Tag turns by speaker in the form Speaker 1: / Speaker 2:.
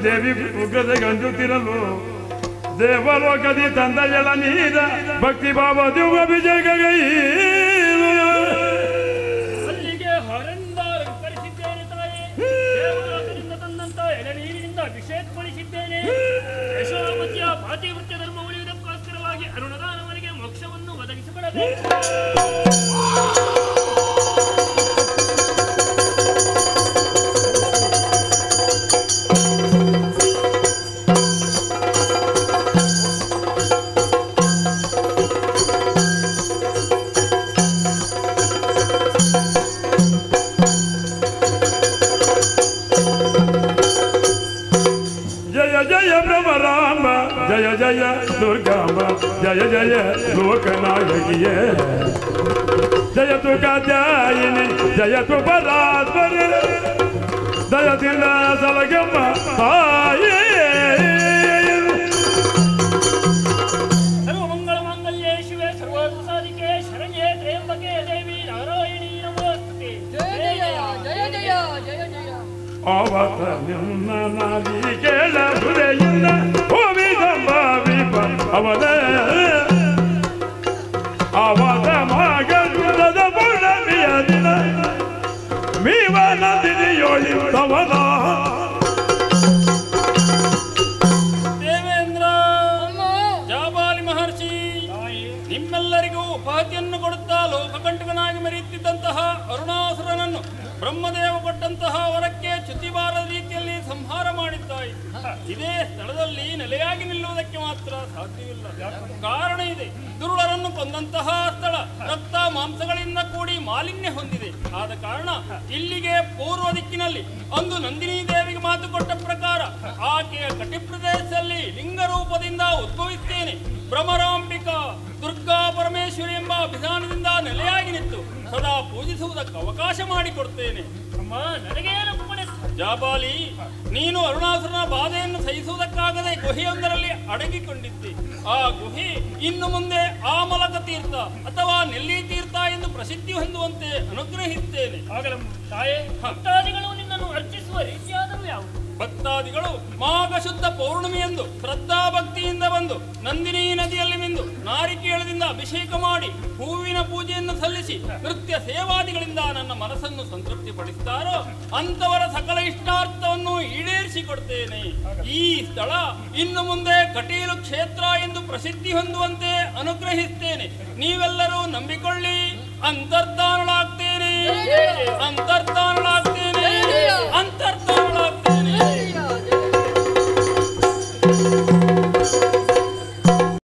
Speaker 1: ದೇವಿ ಉಗ್ರದ ಗಂಜುತ್ತಿರಲು ದೇವಲೋಕದಿ ತಂದ ಎಳ ನೀರ ಭಕ್ತಿ ಭಾವ ದಿವ್ಯ ವಿಜಯಗೈ
Speaker 2: ಅಲ್ಲಿಗೆ ಹೊರರಿಂದ ವಿಸ್ತರಿಸಿದ್ದೇನೆ ತಾಯಿ. ದೇವಲೋಕದಿಂದ ತಂದಂತ ಎಳನೀರಿನಿಂದ ಅಭಿಷೇಕಗೊಳಿಸಿದ್ದೇನೆ. ಯಶೋಮತಿಯ ಪಾತಿವೃತ್ಯ ಧರ್ಮ ಉಳಿಯುವುದಕ್ಕೋಸ್ಕರವಾಗಿ ಅರುಣದಾನವನಿಗೆ ಮೋಕ್ಷವನ್ನು ಒದಗಿಸಿಕೊಡಬೇಕು.
Speaker 1: जय जय दुर्गामा जय जय लोकनायकिये जय तु कात्यायिनी जय तु परात्पर जय दिल सलगम्म ताये
Speaker 2: सर्वमंगल मांगल्ये शिवे सर्वसाधिके शरण्ये त्र्यंबके देवी नारायणी नमोस्तुते. जय जय जय जय जय जय
Speaker 1: आवत निನ್ನ ನಾಲಿಗೆಳ ಹೃದಯನ ಅವನ ಅವನ ಮಗದ ಪುಣಮಿಯ ದಿನ ಮೀವನ ದಿನಿಯೋಳಿತವನ
Speaker 2: ದೇವೇಂದ್ರ ಜಾಬಾಲಿ ಮಹರ್ಷಿ ನಿಮ್ಮೆಲ್ಲರಿಗೂ ಉಪಾಧಿಯನ್ನು ಕೊಡುತ್ತಾ ಲೋಕಕಂಟಕನಾಗಿ ಮೆರೆಯುತ್ತಿದ್ದಂತಹ ಅರುಣಾಸುರನನ್ನು ಬ್ರಹ್ಮದೇವ ಕೊಟ್ಟಂತಹ ವರಕ್ಕೆ ಚ್ಯುತಿಬಾರದ ರೀತಿಯಲ್ಲಿ ಸಂಹಾರ ಮಾಡಿದ್ದಾಯಿ. ಇದೇ ಸ್ಥಳದಲ್ಲಿ ನೆಲೆಯಾಗಿ ನಿಲ್ಲುವುದಕ್ಕೆ ಮಾತ್ರ ಸಾಧ್ಯವಿಲ್ಲ. ಕಾರಣ ಇದೆ, ದುರುಳರನ್ನು ಕೊಂದಂತಹ ಸ್ಥಳ ರಕ್ತ ಮಾಂಸಗಳಿಂದ ಕೂಡಿ ಮಾಲಿನ್ಯ ಹೊಂದಿದೆ. ಆದ ಕಾರಣ ಇಲ್ಲಿಗೆ ಪೂರ್ವ ದಿಕ್ಕಿನಲ್ಲಿ ಅಂದು ನಂದಿನಿ ದೇವಿಗೆ ಮಾತು ಕೊಟ್ಟ ಪ್ರಕಾರ ಆ
Speaker 3: ಆಕೆಯ ಕಟಿಪ್ರದೇಶದಲ್ಲಿ ಲಿಂಗ ರೂಪದಿಂದ ಉದ್ಭವಿಸ್ತೇನೆ. ಭ್ರಮರಾಂಬಿಕಾ ದುರ್ಗಾ ಪರಮೇಶ್ವರಿ ಎಂಬ ಅಭಿಧಾನದಿಂದ ನೆಲೆಯಾಗಿ ನಿಂತು ಸದಾ ಪೂಜಿಸುವುದಕ್ಕೆ ಅವಕಾಶ ಮಾಡಿಕೊಡ್ತೇನೆ.
Speaker 2: ಅಮ್ಮ ನನಗೇನು ಪುಣ್ಯ
Speaker 3: ಜಾಬಾಲಿ, ನೀನು ಅರುಣಾಸುರನ ಬಾಧೆಯನ್ನು ಸಹಿಸುವುದಕ್ಕಾಗದೆ ಗುಹೆಯೊಂದರಲ್ಲಿ ಅಡಗಿಕೊಂಡಿದ್ದೆ. ಆ ಗುಹೆ ಇನ್ನು ಮುಂದೆ ಆಮಲಕ ತೀರ್ಥ ಅಥವಾ ನೆಲ್ಲಿ ತೀರ್ಥ ಎಂದು ಪ್ರಸಿದ್ಧಿ ಹೊಂದುವಂತೆ ಅನುಗ್ರಹಿಸುತ್ತೇನೆ.
Speaker 2: ಆಗಲ ತಾಯೇ, ಭಕ್ತಾದಿಗಳು ನಿನ್ನನ್ನು ಅರ್ಚಿಸುವ ರೀತಿಯಾದವು ಯಾವುವು?
Speaker 3: ಭಕ್ತಾದಿಗಳು ಮಾಘ ಶುದ್ಧ ಪೌರ್ಣಮಿಯಂದು ಶ್ರದ್ಧಾ ಭಕ್ತಿಯಿಂದ ಬಂದು ನಂದಿನಿ ನದಿಯಲ್ಲಿ ಮಿಂದು ನಾರಿಕೇಳದಿಂದ ಅಭಿಷೇಕ ಮಾಡಿ ಹೂವಿನ ಪೂಜೆಯನ್ನು ಸಲ್ಲಿಸಿ ನೃತ್ಯ ಸೇವಾದಿಗಳಿಂದ ನನ್ನ ಮನಸ್ಸನ್ನು ಸಂತೃಪ್ತಿಪಡಿಸುತ್ತಾರೋ ಅಂತವರ ಸಕಲ ಇಷ್ಟಾರ್ಥವನ್ನು ಈಡೇರಿಸಿಕೊಡ್ತೇನೆ. ಈ ಸ್ಥಳ ಇನ್ನು ಮುಂದೆ ಕಟೀಲು ಕ್ಷೇತ್ರ ಎಂದು ಪ್ರಸಿದ್ಧಿ ಹೊಂದುವಂತೆ ಅನುಗ್ರಹಿಸುತ್ತೇನೆ. ನೀವೆಲ್ಲರೂ ನಂಬಿಕೊಳ್ಳಿ. ಅಂತರ್ಧಾನಳಾಗ್ತೇನೆ.